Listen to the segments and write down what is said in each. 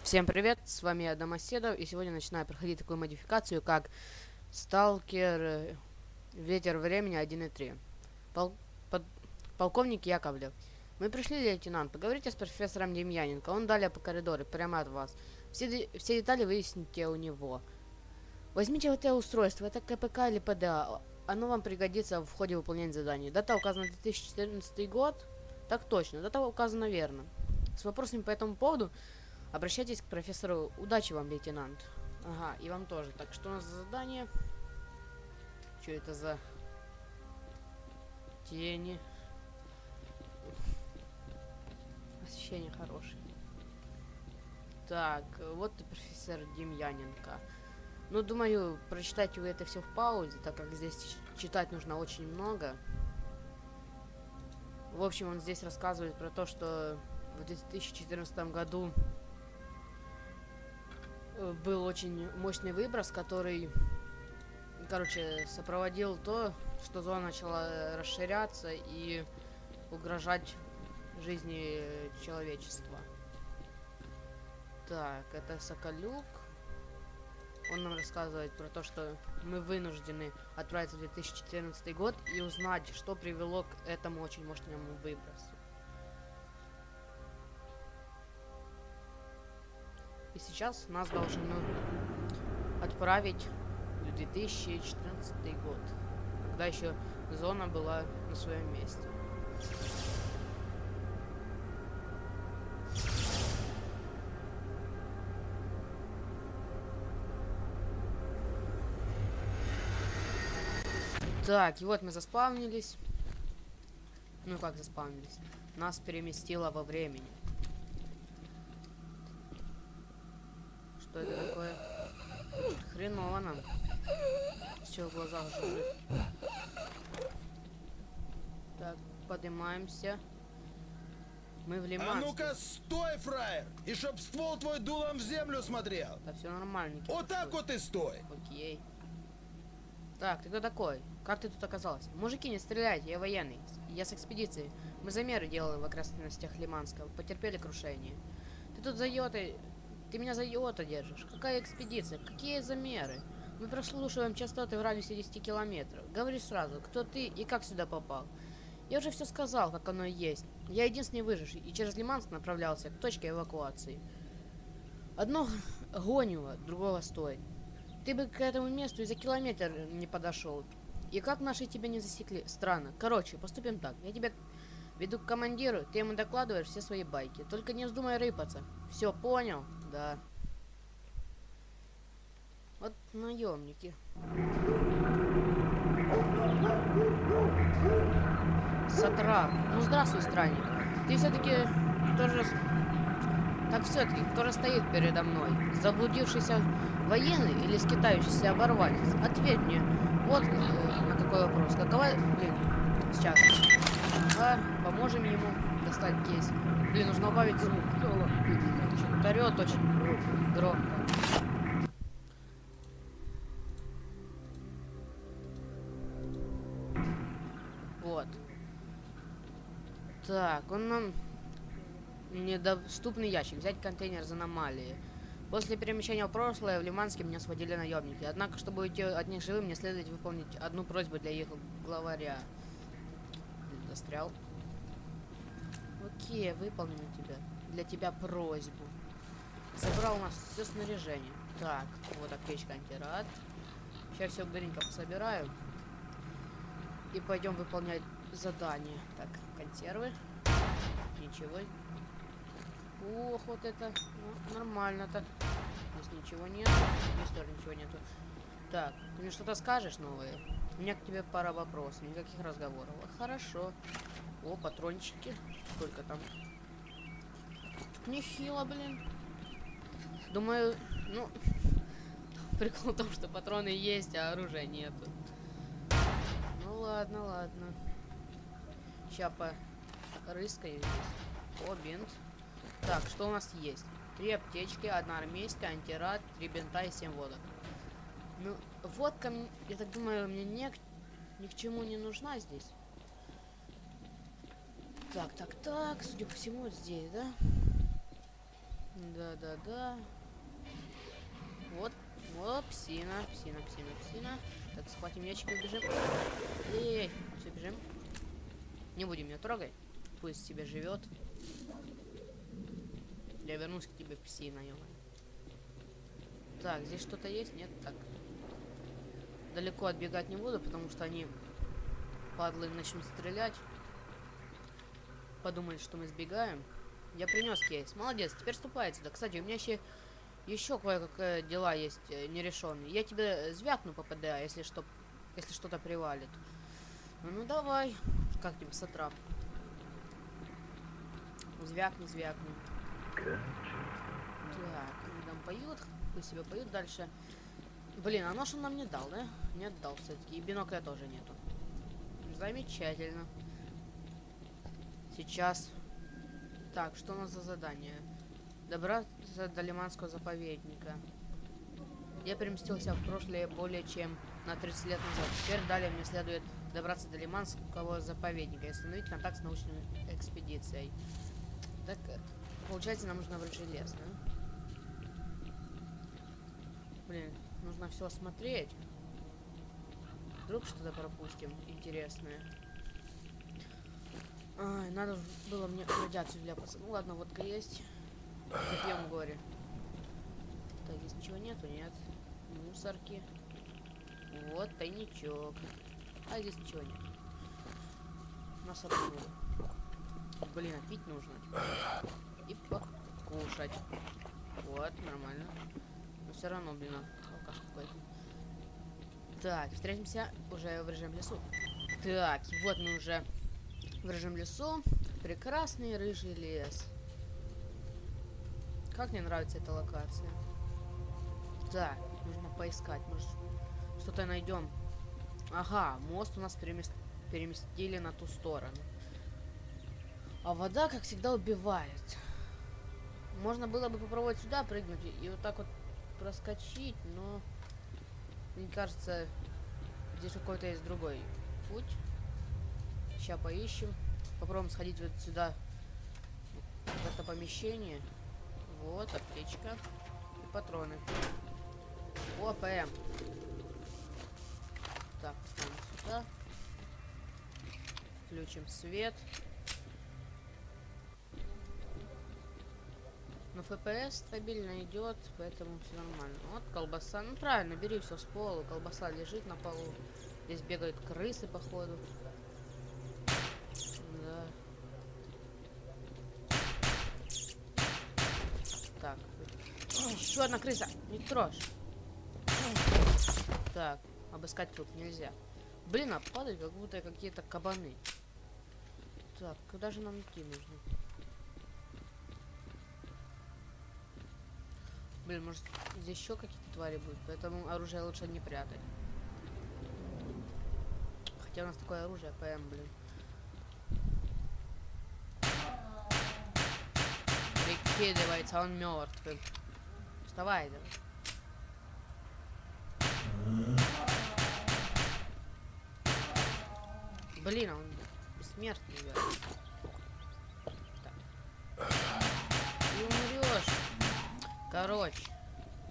Всем привет, с вами я, Домоседов, и сегодня начинаю проходить такую модификацию, как Сталкер Ветер времени 1.3. Пол под- Полковник Яковлев. Мы пришли, лейтенант, поговорите с профессором Демьяненко, он далее по коридору, прямо от вас. Все детали выясните у него. Возьмите вот это устройство, это КПК или ПДА, оно вам пригодится в ходе выполнения заданий. Дата указана 2014 год, так точно, дата указана верно. С вопросами по этому поводу обращайтесь к профессору. Удачи вам, лейтенант. Ага, и вам тоже. Так, что у нас за задание? Что это за тени? Освещение хорошее. Так, вот и профессор Демьяненко. Ну, думаю, прочитайте вы это все в паузе, так как здесь читать нужно очень много. В общем, он здесь рассказывает про то, что в 2014 году был очень мощный выброс, который, короче, сопроводил то, что зона начала расширяться и угрожать жизни человечества. Так, это Соколюк. Он нам рассказывает про то, что мы вынуждены отправиться в 2014 год и узнать, что привело к этому очень мощному выбросу. И сейчас нас должны отправить в 2014 год, когда еще зона была на своем месте. Так, и вот мы заспавнились. Ну как заспавнились? Нас переместило во времени. Что это такое? Хреново нам. Все в глазах жужжит. Так, поднимаемся. Мы в Лиманске. А ну-ка, стой, фраер! И чтоб ствол твой дулом в землю смотрел! Да все нормально. Вот так вот и стой! Окей. Так, ты кто такой? Как ты тут оказался? Мужики, не стреляйте, я военный. Я с экспедиции. Мы замеры делаем в окрестностях Лиманска. Потерпели крушение. Ты тут за йотой... Ты меня за йота держишь. Какая экспедиция? Какие замеры? Мы прослушиваем частоты в радиусе 10 километров. Говори сразу, кто ты и как сюда попал. Я уже все сказал, как оно и есть. Я единственный выживший и через Лиманск направлялся к точке эвакуации. Одно гонево, другого стоит. Ты бы к этому месту и за километр не подошел. И как наши тебя не засекли? Странно. Короче, поступим так. Я тебя веду к командиру, ты ему докладываешь все свои байки. Только не вздумай рыпаться. Все, понял? Да. Вот наемники. Сатрап. Ну здравствуй, странник. Ты все-таки тоже... Так все-таки, кто же стоит передо мной? Заблудившийся военный или скитающийся оборванец? Ответь мне. Вот на такой вопрос. Какова... Блин, сейчас. Поможем ему достать кейс. Блин, нужно убавить звук. Что-то орёт очень громко. Вот. Так, он нам... Недоступный ящик. Взять контейнер из аномалии. После перемещения в прошлое в Лиманске меня сводили наемники. Однако, чтобы уйти от них живым, мне следует выполнить одну просьбу для их главаря. Застрял. Окей, выполню для тебя просьбу. Собрал у нас все снаряжение. Так, вот аптечка антирад. Сейчас все быстренько пособираю. И пойдем выполнять задание. Так, консервы. Ничего. Ох, вот это нормально так. Здесь ничего нет. Здесь тоже ничего нету. Так, ты мне что-то скажешь новое? У меня к тебе пара вопросов. Никаких разговоров. Хорошо. О, патрончики. Сколько там? Нехило, блин. Думаю, ну... Прикол в том, что патроны есть, а оружия нету. Ну ладно, ладно. Ща порыскаю здесь. О, бинт. Так, что у нас есть? 3 аптечки, 1 армейская, антирад, 3 бинта и 7 водок. Ну, водка, я так думаю, мне ни к чему не нужна здесь. Так, судя по всему, вот здесь, да? Да-да-да. Вот. Вот, псина. Так, схватим ящик и бежим. Эй, все, бежим. Не будем ее трогать. Пусть себе живет. Я вернусь к тебе, псина, ё. Так, здесь что-то есть? Нет? Так. Далеко отбегать не буду, потому что они, падлы, начнут стрелять. Подумают, что мы сбегаем. Я принес кейс. Молодец, теперь ступай сюда. Кстати, у меня еще кое-какие дела есть нерешенные. Я тебе звякну по ПДА, если что-то привалит. Ну давай. Как тебе, сатрап? Звякни. Так, они там поют. Пусть себе поют дальше. Блин, а нож он нам не дал, да? Не отдал все-таки. И бинокля тоже нету. Замечательно. Сейчас. Так, что у нас за задание? Добраться до Лиманского заповедника. Я переместился в прошлое более чем на 30 лет назад. Теперь далее мне следует добраться до Лиманского заповедника и установить контакт с научной экспедицией. Так, получается, нам нужно в рыжий лес, да? Блин, нужно все осмотреть. Вдруг что-то пропустим интересное. Ай, надо было мне радиацию вляпаться. Ну ладно, водка есть. Запьем горе. Так, здесь ничего нету, нет. Мусорки. Вот тайничок. А здесь ничего нет. Нас обманули. Блин, а пить нужно. И покушать. Вот, нормально. Но все равно, блин, алкаш какой-то. Так, встретимся уже в рыжем лесу. Так, вот мы уже в рыжем лесу. Прекрасный рыжий лес. Как мне нравится эта локация. Так, нужно поискать. Может, что-то найдем. Ага, мост у нас переместили на ту сторону. А вода, как всегда, убивает. Можно было бы попробовать сюда прыгнуть и вот так вот проскочить, но мне кажется, здесь какой-то есть другой путь. Сейчас поищем. Попробуем сходить вот сюда, в это помещение. Вот, аптечка и патроны. О, ПМ. Так, поставим сюда. Включим свет. Но FPS стабильно идет, поэтому все нормально. Вот колбаса. Ну правильно, бери все с пола. Колбаса лежит на полу. Здесь бегают крысы, походу. Да. Так. Еще одна крыса. Не трожь. Так, обыскать тут нельзя. Блин, а падать как будто какие-то кабаны. Так, куда же нам идти нужно? Блин, может здесь еще какие-то твари будут, поэтому оружие лучше не прятать. Хотя у нас такое оружие, ПМ, блин. Прикидывается, он мертвый. Вставай, давай. Блин, а он бессмертный, да. Так. Ты умрешь. Короче,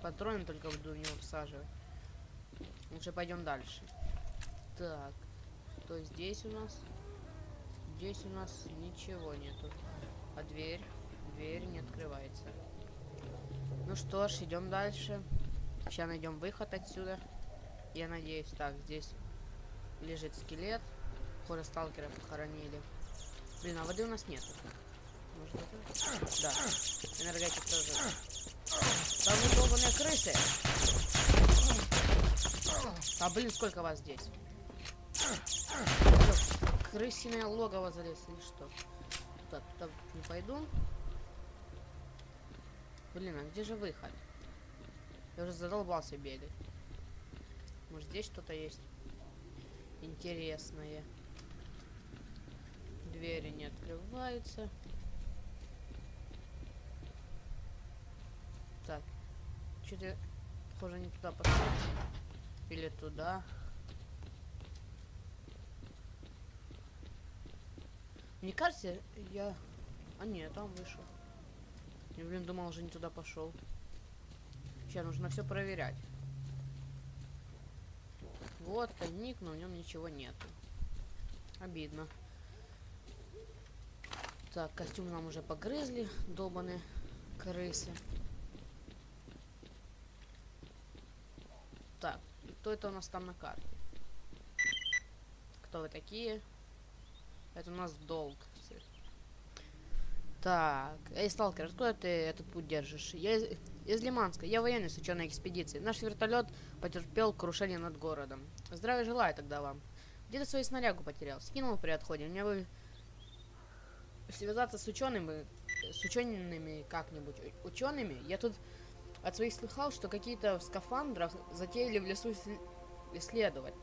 патроны только буду в него всаживать. Лучше пойдем дальше. Так, что здесь у нас? Здесь у нас ничего нету. А дверь? Дверь не открывается. Ну что ж, идем дальше. Сейчас найдем выход отсюда. Я надеюсь. Так, здесь лежит скелет. Похоже, сталкера похоронили. Блин, а воды у нас нет. Может, это? Да. Энергетик тоже. Там вы долбаные крысы. А блин, сколько вас здесь? Крысиное логово залез или что? Так, туда не пойду. Блин, а где же выход? Я уже задолбался бегать. Может, здесь что-то есть интересное? Двери не открываются. Так, что-то, похоже, не туда пошел. Или туда. Мне кажется, я... А нет, там вышел. Я, блин, думал, уже не туда пошел. Сейчас нужно все проверять. Вот тайник, но в нем ничего нету. Обидно. Так, костюм нам уже погрызли, долбаные крысы. Так, кто это у нас там на карте? Кто вы такие? Это у нас долг. Так, эй, сталкер, откуда ты этот путь держишь? Я из Лиманска, я военный с ученой экспедиции. Наш вертолет потерпел крушение над городом. Здравия желаю тогда вам. Где ты свою снарягу потерял? Скинул при отходе. Мне бы связаться с учеными как-нибудь. Учеными? Я тут от своих слыхал, что какие-то в скафандрах затеяли в лесу исследовать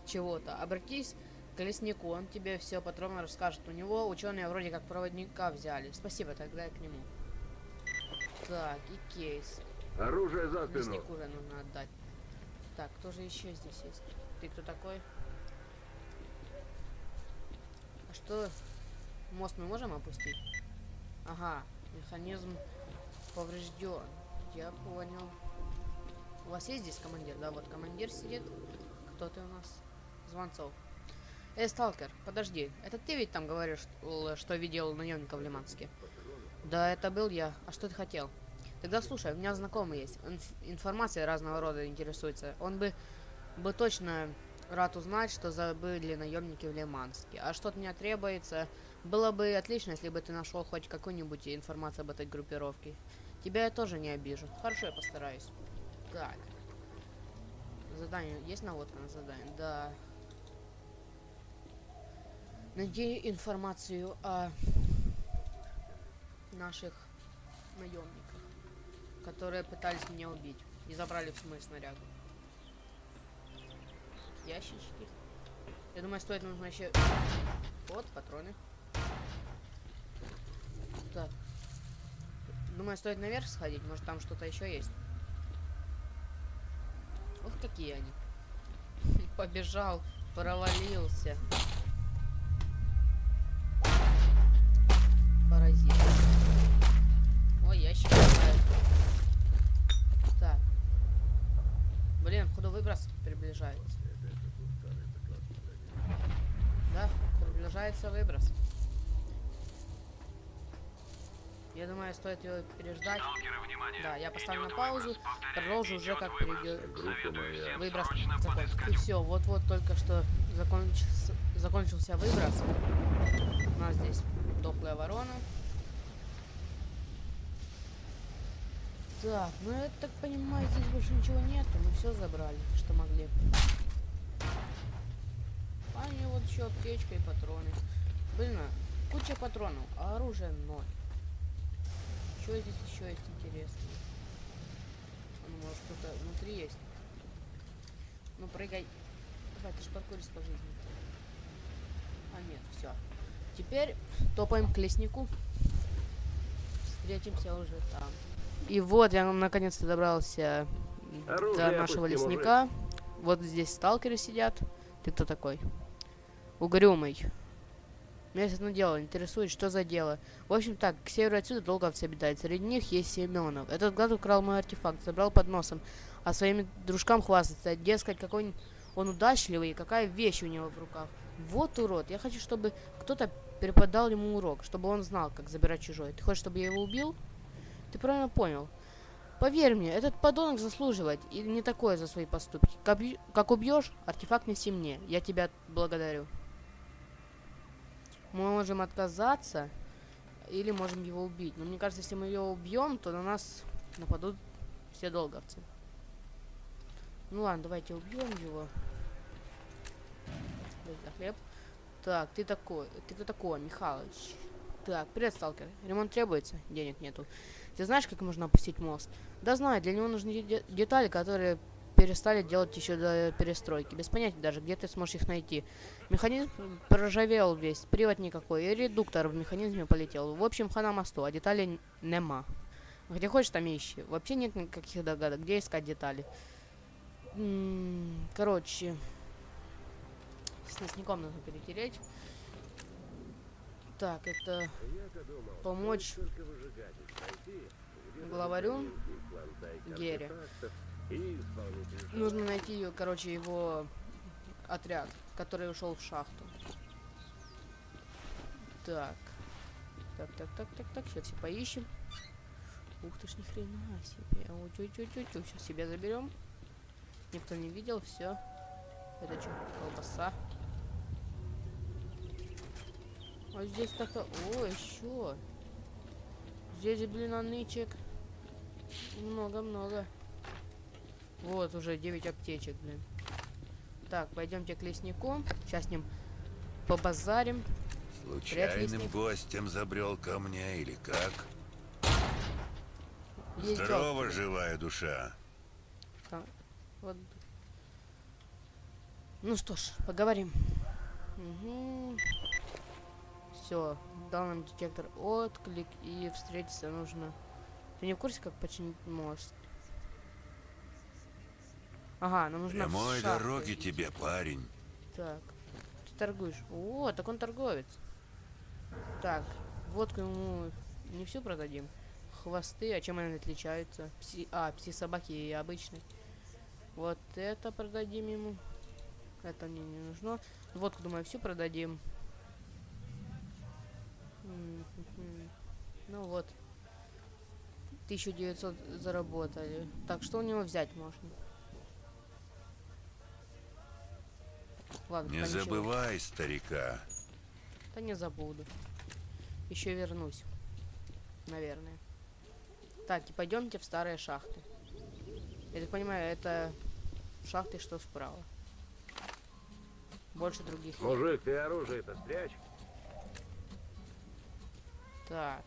чего-то. Обратись к леснику, он тебе все подробно расскажет. У него ученые вроде как проводника взяли. Спасибо, тогда я к нему. Так, и кейс. Оружие за спину. Леснику уже нужно отдать. Так, кто же еще здесь есть? Ты кто такой? А что? Мост мы можем опустить? Ага, механизм поврежден. Я понял. У вас есть здесь командир? Да, вот командир сидит. Кто ты у нас? Звонцов. Эй, сталкер, подожди. Это ты ведь там говоришь, что видел наемника в Лиманске? Да, это был я. А что ты хотел? Тогда слушай, у меня знакомый есть. Он информацией разного рода интересуется. Он бы точно рад узнать, что забыли наемники в Лиманске. А что от меня требуется? Было бы отлично, если бы ты нашел хоть какую-нибудь информацию об этой группировке. Тебя я тоже не обижу. Хорошо, я постараюсь. Так. Задание. Есть наводка на задание? Да. Найди информацию о наших наемниках, которые пытались меня убить и забрали в мою снарягу. Ящички. Я думаю, стоит нужно еще... Вот, патроны. Так. Думаю, стоит наверх сходить. Может, там что-то еще есть. Ох, какие они. Побежал, провалился. Паразит. Ой, ящик. Так. Блин, походу выброс приближается. Да, приближается выброс. Я думаю, стоит его переждать. Да, я поставлю на паузу. Продолжу уже как придет выброс. И все, вот-вот только что закончился выброс. У нас здесь дохлая ворона. Так, ну я так понимаю, здесь больше ничего нету. Мы все забрали, что могли. А мне вот еще аптечка и патроны. Блин, куча патронов, а оружия 0. Что здесь еще есть интересного? Ну, может, что-то внутри есть. Ну, прыгай. Давай, ты ж паркуришь по жизни. А нет, все. Теперь топаем к леснику. Встретимся уже там. И вот я наконец-то добрался до нашего лесника. Мужик. Вот здесь сталкеры сидят. Ты кто такой? Угрюмый. Меня одно дело интересует, что за дело. В общем так, к северу отсюда долговцы обитают. Среди них есть Семенов. Этот гад украл мой артефакт, забрал под носом. А своими дружкам хвастается. Дескать, какой он удачливый и какая вещь у него в руках. Вот урод. Я хочу, чтобы кто-то преподал ему урок, чтобы он знал, как забирать чужое. Ты хочешь, чтобы я его убил? Ты правильно понял. Поверь мне, этот подонок заслуживает и не такое за свои поступки. Как убьешь, артефакт неси мне. Я тебя благодарю. Мы можем отказаться или можем его убить. Но мне кажется, если мы его убьем, то на нас нападут все долговцы. Ну ладно, давайте убьем его. За хлеб. Так, ты такой. Ты кто такой, Михалыч? Так, привет, сталкер. Ремонт требуется? Денег нету. Ты знаешь, как можно опустить мост? Да знаю, для него нужны детали, которые перестали делать еще до перестройки. Без понятия даже, где ты сможешь их найти. Механизм проржавел весь, привод никакой, и редуктор в механизме полетел. В общем, хана мосту, а деталей нема. Где хочешь, там ищи. Вообще нет никаких догадок, где искать детали. Короче, с лесником нужно перетереть. Так, это помочь главарю Гере. Нужно найти, короче, его отряд, который ушел в шахту. Так. Так. Сейчас все поищем. Ух ты ж, ни хрена себе. Сейчас себе заберем. Никто не видел, все. Это что, колбаса? А здесь так-то... О, еще. Здесь, блин, нычек. Много-много. Вот, уже 9 аптечек, блин. Так, пойдемте к леснику. Сейчас с ним побазарим. Случайным гостем забрел ко мне или как? Есть Здорово, дел. живая душа. Вот. Ну что ж, поговорим. Угу. Все, дал нам детектор отклик, и встретиться нужно. Ты не в курсе, как починить мост? Ага, нам нужно... Прямой дороги тебе, парень. Так, ты торгуешь. О, так он торговец. Так, водку ему не всю продадим. Хвосты, а чем они отличаются? Пси-собаки и обычные. Вот это продадим ему. Это мне не нужно. Водку, думаю, всю продадим. Ну вот. 1900 заработали. Так, что у него взять можно? Ладно, Не ничего. забывай, старика. Да не забуду. Еще вернусь. Наверное. Так, и пойдемте в старые шахты. Я так понимаю, это шахты, что справа. Больше других нет. Мужик, ты оружие-то спрячь. Так.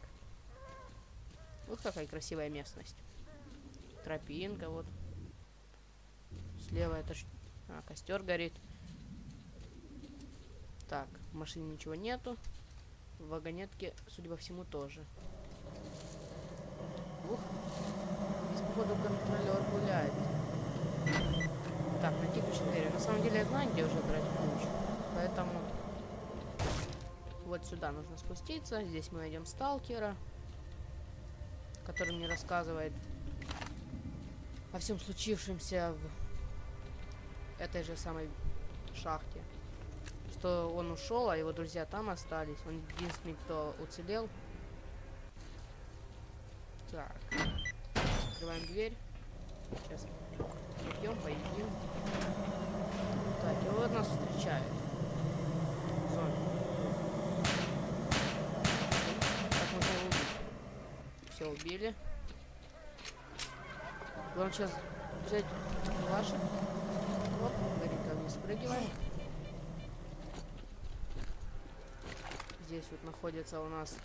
Вот какая красивая местность. Тропинка, вот. Слева это... костер горит. Так, в машине ничего нету. В вагонетке, судя по всему, тоже. Ух. Здесь, походу, контролер гуляет. Так, найти ключ от двери. На самом деле я знаю, где уже брать ключ. Поэтому вот сюда нужно спуститься. Здесь мы найдем сталкера, который мне рассказывает о всем случившемся в этой же самой шахте. Что он ушел, а его друзья там остались. Он единственный, кто уцелел. Так. Открываем дверь. Сейчас пойдем, поедим. Так, и вот нас встречает. Зомби. Так, можно его убить. Все, убили. Главное сейчас взять ваши. Оп, горит, ко мне спрыгиваем. Здесь вот находится у нас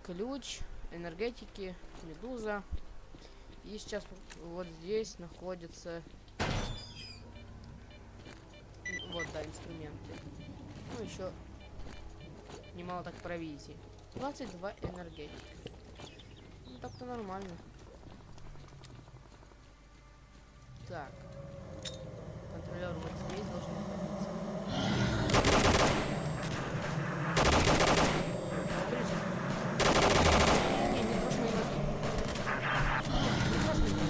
ключ, энергетики, медуза. И сейчас вот здесь находится... Вот, да, инструменты. Ну, еще немало так провизии. 22 энергетики. Ну, так-то нормально. Так. Контролер вот здесь должен находиться. Не, не трожь мои ноги. Не трожь мои ноги.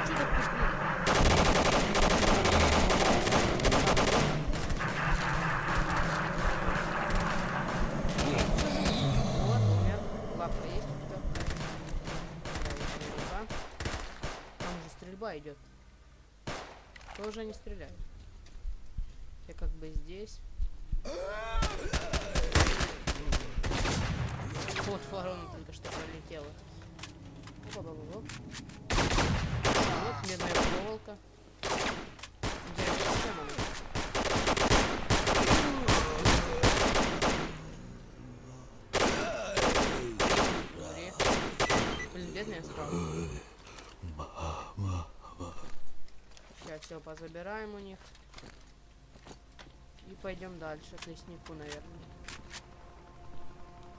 Чё так быстрее? Вот, умер. Лапка есть у тебя? Да, рука. Там уже стрельба идет. Тоже не стреляют. Я как бы здесь. Вот ворона только что пролетела. Оп. Вот медная проволока. Интересно, зачем она? Смотри. Блин, бедная стала. Сейчас все позабираем у них. И пойдем дальше, к леснику, наверное.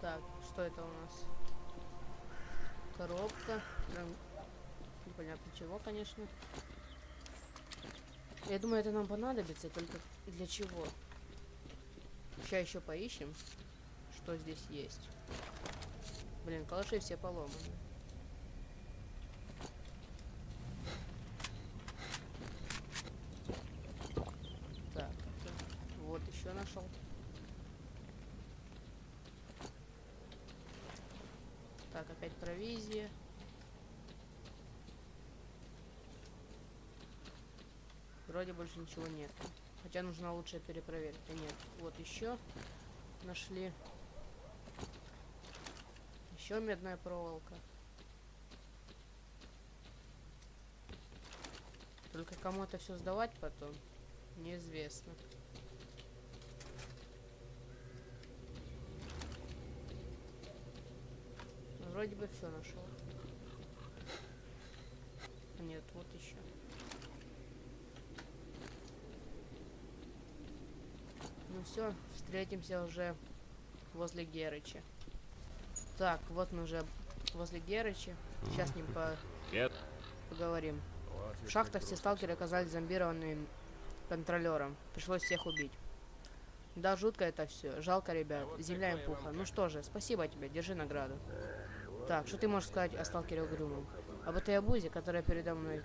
Так, что это у нас? Коробка. Непонятно чего, конечно. Я думаю, это нам понадобится, только для чего? Сейчас еще поищем, что здесь есть. Блин, калаши все поломаны. Так, вот еще нашел. Так, опять провизия. Вроде больше ничего нет. Хотя нужно лучше перепроверить. А нет, вот еще нашли. Еще медная проволока. Только кому это все сдавать потом, неизвестно. Вроде бы все нашел. Нет, вот еще. Ну все, встретимся уже возле Герыча. Так, вот мы уже возле Герыча. Сейчас с ним поговорим. В шахтах все сталкеры оказались зомбированными контролером. Пришлось всех убить. Да, жутко это все. Жалко, ребят. Земля им пуха. Ну что же, спасибо тебе. Держи награду. Так, что ты можешь сказать о сталкере Угрюмом? Об этой обузе, которая передо мной.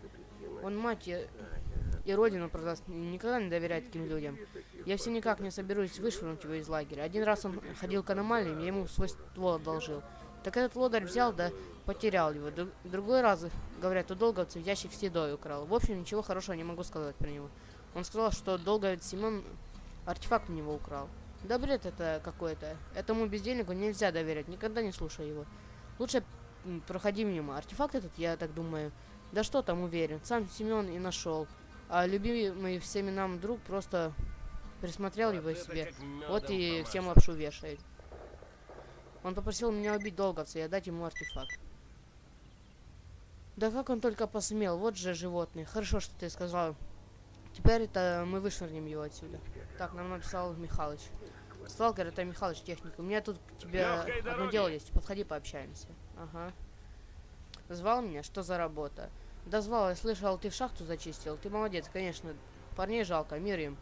Он мать и родину продаст. Никогда не доверяет таким людям. Я все никак не соберусь вышвырнуть его из лагеря. Один раз он ходил к аномалиям, я ему свой ствол одолжил. Так этот лодырь взял, да потерял его. Другой раз, говорят, у долговца ящик с едой украл. В общем, ничего хорошего не могу сказать про него. Он сказал, что долговец Семен артефакт у него украл. Да бред это какой-то. Этому бездельнику нельзя доверять, никогда не слушай его. Лучше проходи мимо. Артефакт этот, я так думаю, да что там, уверен, сам Семен и нашел. А любимый всеми нам друг просто присмотрел его себе. Вот и всем лапшу вешает. Он попросил меня убить долговца и отдать ему артефакт. Да как он только посмел, вот же животные. Хорошо, что ты сказал. Теперь это мы вышвырнем его отсюда. Так, нам написал Михалыч. Сталкер, это Михалыч, техник. У меня тут к тебе одно дело есть. Подходи, пообщаемся. Ага. Звал меня? Что за работа? Да звал, я слышал, ты в шахту зачистил. Ты молодец, конечно. Парней жалко, мир им.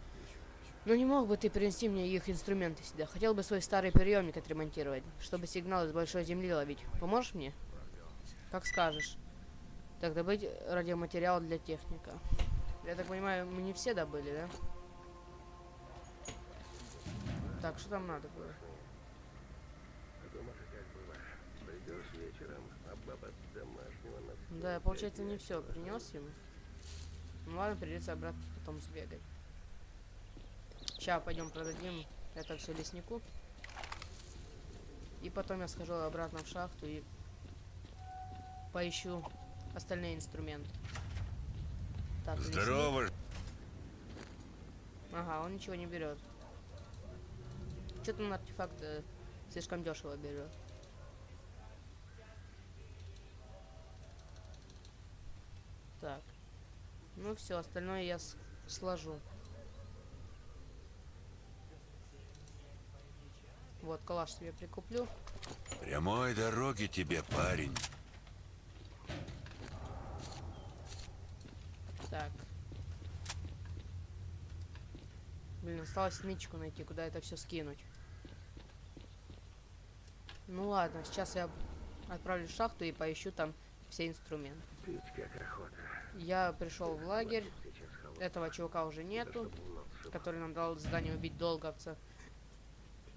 Но не мог бы ты принести мне их инструменты сюда? Хотел бы свой старый приемник отремонтировать, чтобы сигнал из большой земли ловить. Поможешь мне? Как скажешь. Так, добыть радиоматериал для техника. Я так понимаю, мы не все добыли, да? Так, что там надо было? Да, я, получается, не все принес ему. Ну ладно, придется обратно потом сбегать. Сейчас пойдем продадим это все леснику. И потом я схожу обратно в шахту и поищу остальные инструменты. Так, Здорово. Ага, он ничего не берет. Что-то он артефакт слишком дешево берет. Так. Ну все, остальное я сложу. Вот, калаш себе прикуплю. Прямой дороги тебе, парень. Так. Блин, осталось нычку найти, куда это все скинуть. Ну ладно, сейчас я отправлюсь в шахту и поищу там все инструменты. Я пришел в лагерь. Этого чувака уже нету, который нам дал задание убить долговца.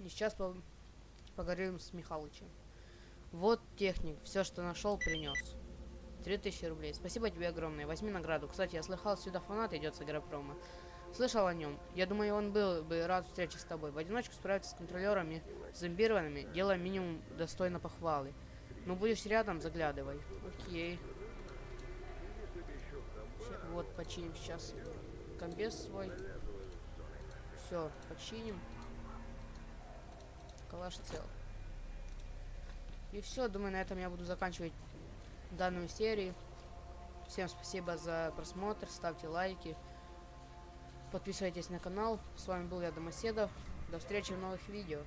И сейчас поговорим с Михалычем. Вот техник, все, что нашел, принес. 3000 рублей. Спасибо тебе огромное. Возьми награду. Кстати, я слыхал, сюда фанат идет с Агропрома. Слышал о нем. Я думаю, он был бы рад встрече с тобой. В одиночку справиться с контролерами, зомбированными, делая минимум достойно похвалы. Ну, будешь рядом, заглядывай. Окей. Вот, починим сейчас комбез свой. Все, починим. Калаш цел. И все, думаю, на этом я буду заканчивать данную серию. Всем спасибо за просмотр, ставьте лайки, подписывайтесь на канал. С вами был я, Домоседов. До встречи в новых видео.